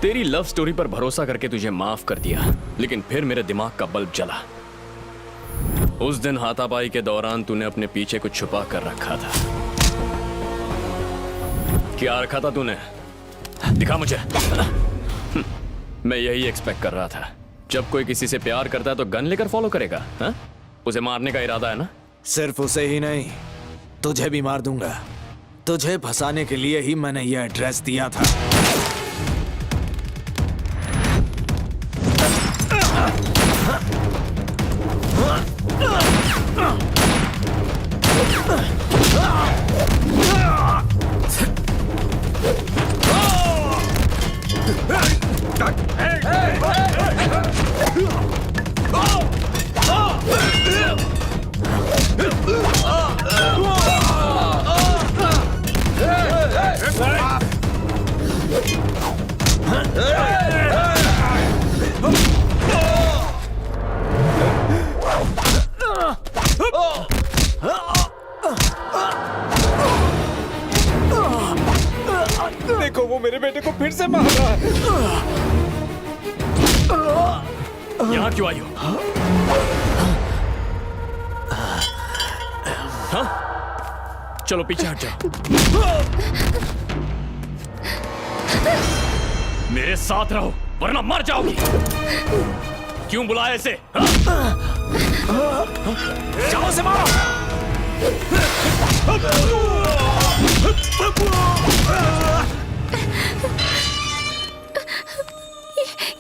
तेरी love story पर भरोसा करके तुझे माफ कर दिया, लेकिन फिर मेरे दिमाग का बल्ब जला। उस दिन हाथापाई के दौरान तूने अपने पीछे कुछ छुपा कर रखा था। क्या रखा था तूने? दिखा मुझे। मैं यही एक्सपेक्ट कर रहा था। जब कोई किसी से प्यार करता है तो गन लेकर फॉलो करेगा, हा? उसे मारने का इरादा है ना? सिर्फ उसे ही नहीं, तुझे भी मार दूंगा। तुझे फंसाने के लिए ही मैंने यह एड्रेस दिया था। देखो, वो मेरे बेटे को फिर से मार रहा है। यहाँ क्यों आई हो? हाँ? चलो पीछे हट जाओ। मेरे साथ रहो वरना मर जाओगी। क्यों बुलाया इसे? जाओ से मारो।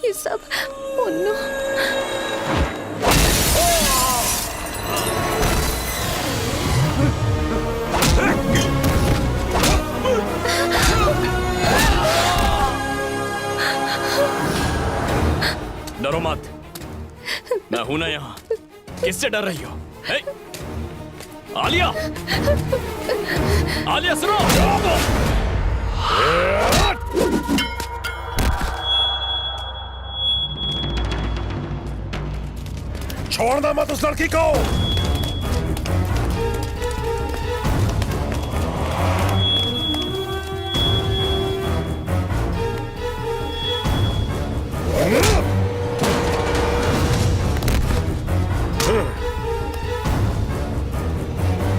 ये सब मुन्नू। डरो मत, मैं हूं ना यहाँ। किससे डर रही हो? हे? आलिया, आलिया सुनो। छोड़ना मत उस लड़की को।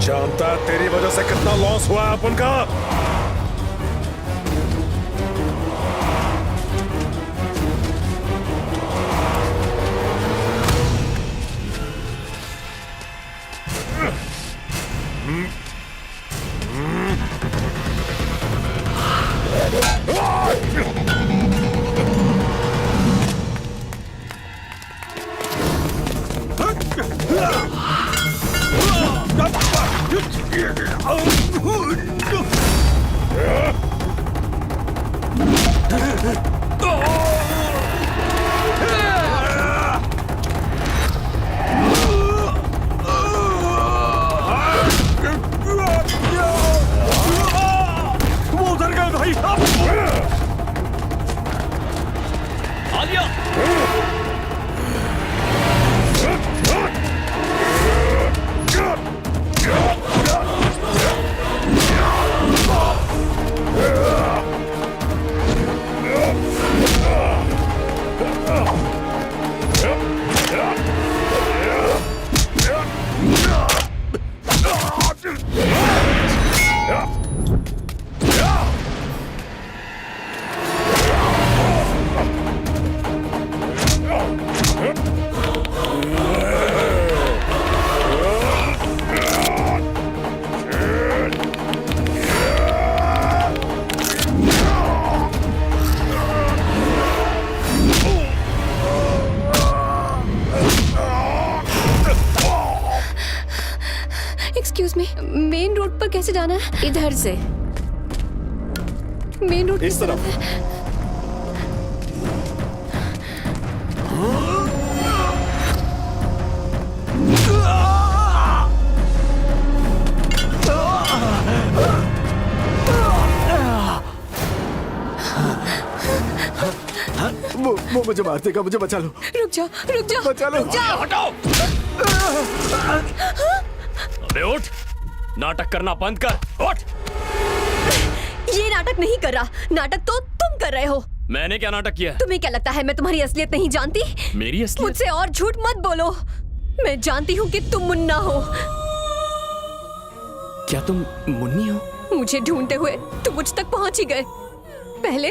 जानता है तेरी वजह से कितना लॉस हुआ है अपन का। वो उधर गए भाई। Alia, excuse me, main road पर कैसे जाना है? इधर से। मेन रोड इस तरफ। वो मुझे मार देगा, मुझे बचा लो। रुक जाओ, रुक जाओ, बचा लो। रुक जाओ। हटाओ। अबे उठ, नाटक करना बंद कर। उठ। ये नाटक नहीं कर रहा, नाटक तो तुम कर रहे हो। मैंने क्या नाटक किया है? तुम्हें क्या लगता है मैं तुम्हारी असलियत नहीं जानती? मेरी असलियत? मुझसे और झूठ मत बोलो। मैं जानती हूँ कि तुम मुन्ना हो। क्या तुम मुन्नी हो? मुझे ढूंढते हुए तुम मुझ तक पहुँच ही गए। पहले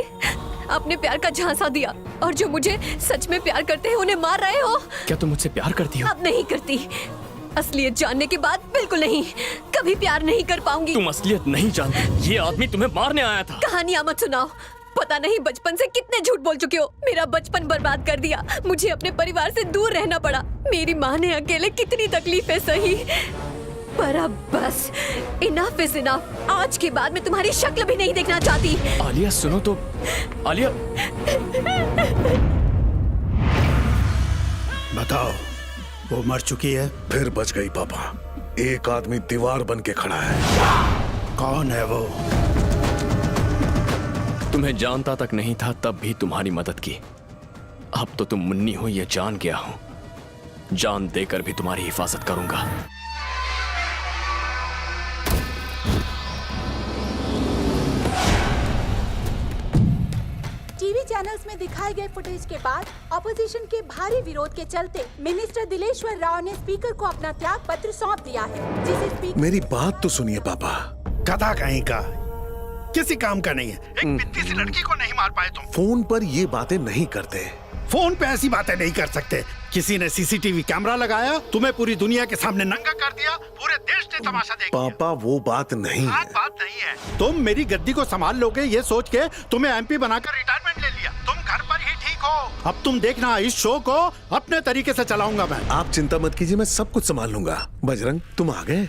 अपने प्यार का झांसा दिया और जो मुझे सच में प्यार करते हैं उन्हें मार रहे हो। क्या तुम मुझसे प्यार करती हो? अब नहीं करती। असलियत जानने के बाद बिल्कुल नहीं, कभी प्यार नहीं कर पाऊंगी। तुम असलियत नहीं जानती। ये आदमी तुम्हें मारने आया था। कहानियां मत सुनाओ। पता नहीं बचपन से कितने झूठ बोल चुके हो। मेरा बचपन बर्बाद कर दिया। मुझे अपने परिवार से दूर रहना पड़ा। मेरी माँ ने अकेले कितनी तकलीफें सही। पर अब बस, इनफ इज इनफ। आज के बाद मैं तुम्हारी शक्ल भी नहीं देखना चाहती। आलिया सुनो तो। आलिया। बताओ, वो मर चुकी है? फिर बच गई पापा। एक आदमी दीवार बन के खड़ा है। कौन है वो? तुम्हें जानता तक नहीं था, तब भी तुम्हारी मदद की। अब तो तुम मुन्नी हो ये जान गया हूं। जान देकर भी तुम्हारी हिफाजत करूंगा। टीवी चैनल्स में दिखाए गए फुटेज के बाद ऑपोजिशन के भारी विरोध के चलते मिनिस्टर दिलेश्वर राव ने स्पीकर को अपना त्याग पत्र सौंप दिया है, जिसे स्पीकर। मेरी बात तो सुनिए पापा। गधा कहीं का, किसी काम का नहीं है। एक पिद्दी सी लड़की को नहीं मार पाए तुम। फोन पर ये बातें नहीं करते। फोन पे ऐसी बातें नहीं कर सकते। किसी ने सीसीटीवी कैमरा लगाया, तुम्हें पूरी दुनिया के सामने नंगा कर दिया, पूरे देश ने तमाशा देख लिया। पापा वो बात नहीं है। बात नहीं है। तुम मेरी गद्दी को संभाल लोगे ये सोच के तुम्हें एमपी बनाकर रिटायरमेंट ले लिया। तुम घर पर ही ठीक हो। अब तुम देखना, इस शो को अपने तरीके से चलाऊंगा मैं। आप चिंता मत कीजिए, मैं सब कुछ संभाल लूंगा। बजरंग तुम आ गए।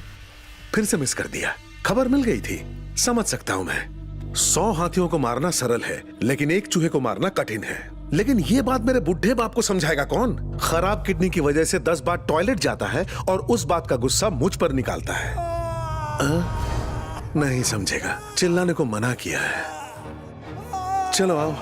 फिर से मिस कर दिया। खबर मिल गई थी। समझ सकता हूं मैं। 100 हाथियों को मारना सरल है, लेकिन एक चूहे को मारना कठिन है। लेकिन ये बात मेरे बुढ़े बाप को समझाएगा कौन? खराब किडनी की वजह से 10 बार टॉयलेट जाता है और उस बात का गुस्सा मुझ पर निकालता है। नहीं समझेगा। चिल्लाने को मना किया है। चलो आओ।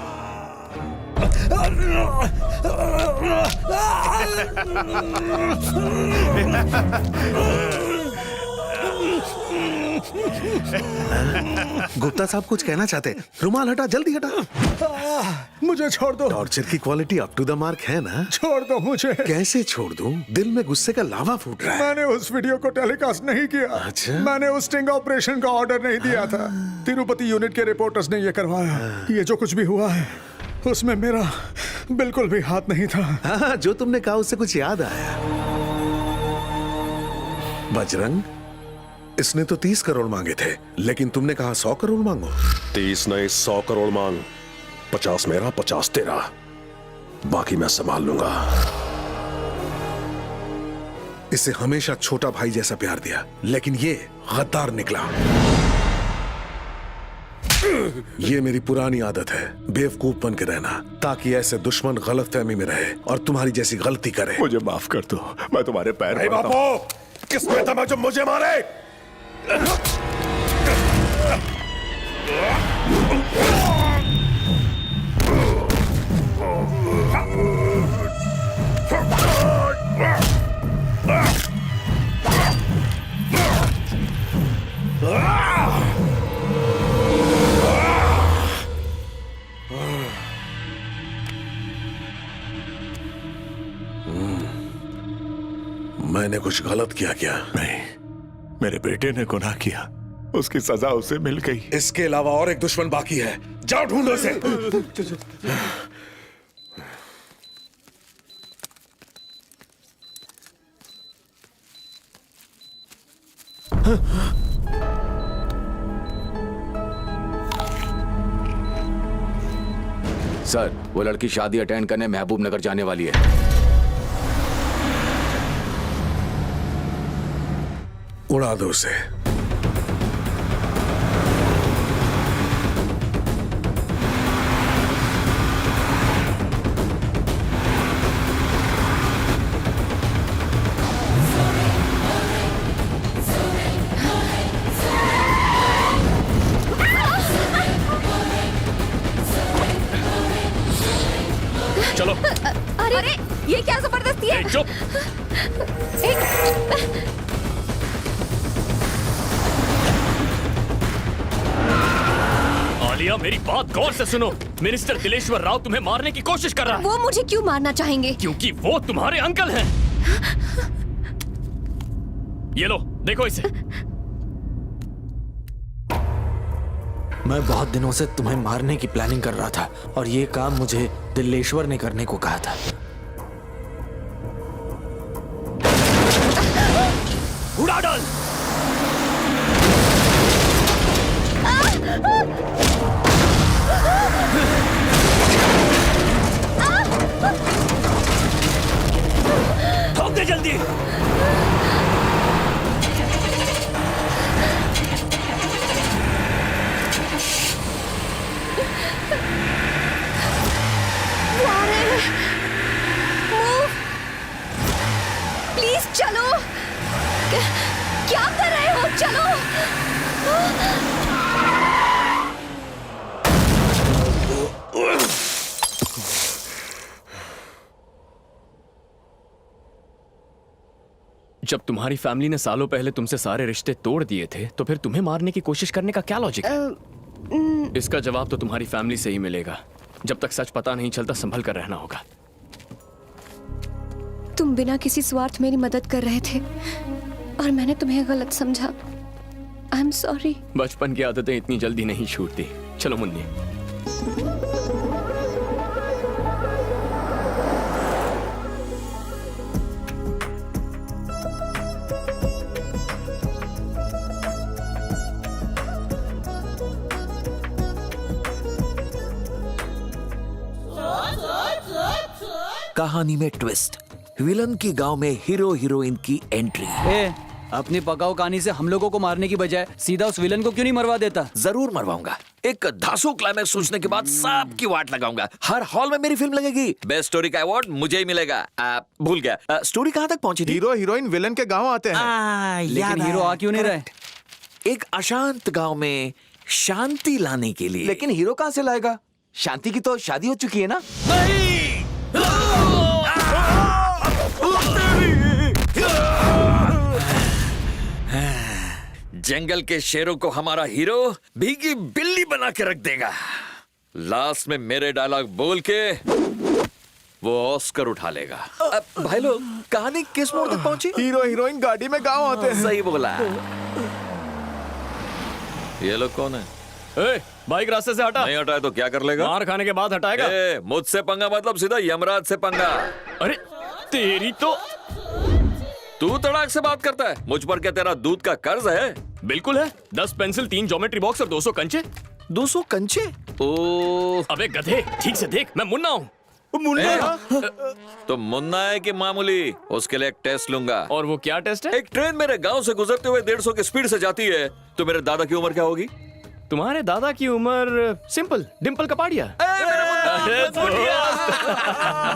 गुप्ता साहब कुछ कहना चाहते? रुमाल हटा, जल्दी हटा। मुझे छोड़ दो। टॉर्चर की quality up to the mark है ना? छोड़ दो मुझे। कैसे छोड़ दूं? दिल में गुस्से का लावा फूट रहा है। मैंने उस वीडियो को टेलीकास्ट नहीं किया। अच्छा? मैंने उस स्टिंग ऑपरेशन का ऑर्डर नहीं दिया था। तिरुपति यूनिट के रिपोर्टर्स ने ये करवाया। ये जो कुछ भी हुआ है उसमें मेरा बिल्कुल भी हाथ नहीं था। हाँ, जो तुमने कहा उससे कुछ याद आया। बजरंग, इसने तो 30 करोड़ मांगे थे, लेकिन तुमने कहा 100 करोड़ मांगो। 30 नहीं 100 करोड़ मांग। 50 मेरा, 50 तेरा। बाकी मैं संभाल लूंगा। इसे हमेशा छोटा भाई जैसा प्यार दिया, लेकिन ये गद्दार निकला। ये मेरी पुरानी आदत है, बेवकूफ बन के रहना, ताकि ऐसे दुश्मन गलतफहमी में रहे और तुम्हारी जैसी गलती करे। मुझे माफ कर दो, मैं तुम्हारे पैर अरे पड़ता हूं। बापू, किसमें था मैं जो मुझे मारे? मैंने कुछ गलत किया क्या? नहीं, मेरे बेटे ने गुनाह किया, उसकी सजा उसे मिल गई। इसके अलावा और एक दुश्मन बाकी है। जाओ ढूंढो इसे। सर, वो लड़की शादी अटेंड करने महबूब नगर जाने वाली है। उड़ा दो उसे। चलो। अरे ये क्या जबरदस्ती है? चुप। आलिया, मेरी बात गौर से सुनो। मिनिस्टर दिलेश्वर राव तुम्हें मारने की कोशिश कर रहा है। वो मुझे क्यों मारना चाहेंगे? क्योंकि वो तुम्हारे अंकल हैं। ये लो, देखो इसे। मैं बहुत दिनों से तुम्हें मारने की प्लानिंग कर रहा था और ये काम मुझे दिलेश्वर ने करने को कहा था। उड़ा डाल। ठोक दे जल्दी। प्लीज चलो। क्या कर रहे हो? चलो। जब तुम्हारी फैमिली ने सालों पहले तुमसे सारे रिश्ते तोड़ दिए थे, तो फिर तुम्हें मारने की कोशिश करने का क्या लॉजिक है? इसका जवाब तो तुम्हारी फैमिली से ही मिलेगा। जब तक सच पता नहीं चलता, संभल कर रहना होगा। तुम बिना किसी स्वार्थ मेरी मदद कर रहे थे और मैंने तुम्हें गलत समझा। I am sorry. बचपन की आदतें इतनी जल्दी नहीं छूटती। चलो मुन्नी। कहानी में ट्विस्ट, विलन के गांव में हीरो हीरोइन की एंट्री। अपनी पकाऊ कहानी से हम लोगों को मारने की बजाय सीधा उस विलन को क्यों नहीं मरवा देता? जरूर मरवाऊंगा। एक धांसू क्लाइमैक्स सोचने के बाद सबकी वाट लगाऊंगा। हर हॉल में मेरी फिल्म लगेगी। बेस्ट स्टोरी का अवार्ड मुझे ही मिलेगा। भूल गया, स्टोरी कहाँ तक पहुंची थी? हीरो हीरोइन विलन के गांव आते हैं। लेकिन हीरो आ क्यों नहीं रहे? एक अशांत गांव में शांति लाने के लिए। लेकिन हीरो कहाँ से लाएगा? शांति की तो शादी हो चुकी है ना। जंगल के शेरों को हमारा हीरो भीगी बिल्ली बना के रख देगा। लास्ट में मेरे डायलॉग बोल के वो ऑस्कर उठा लेगा। भाई लोग, कहानी किस मोड़ तक पहुंची? हीरो हीरोइन गाड़ी में गांव आते हैं। सही बोला। ये लोग कौन है? ए, बाइक रास्ते से हटा। नहीं हटाए तो क्या कर लेगा? मार खाने के बाद हटाएगा। मुझसे पंगा मतलब सीधा यमराज से पंगा। अरे तेरी तो। तू तड़ाक से बात करता है। मुझ पर क्या तेरा दूध का कर्ज है? बिल्कुल है। 10 पेंसिल, 3 ज्योमेट्री बॉक्स और 200 कंचे। 200 कंचे? ओ, अबे गधे, ठीक से देख, मैं मुन्ना हूँ। मुन्ना? तो मुन्ना है कि मामूली? उसके लिए एक टेस्ट लूंगा। और वो क्या टेस्ट है? एक ट्रेन मेरे गांव से गुजरते हुए 150 की स्पीड से जाती है, तो मेरे दादा की उम्र क्या होगी? तुम्हारे दादा की उम्र सिंपल, डिम्पल कपाड़िया।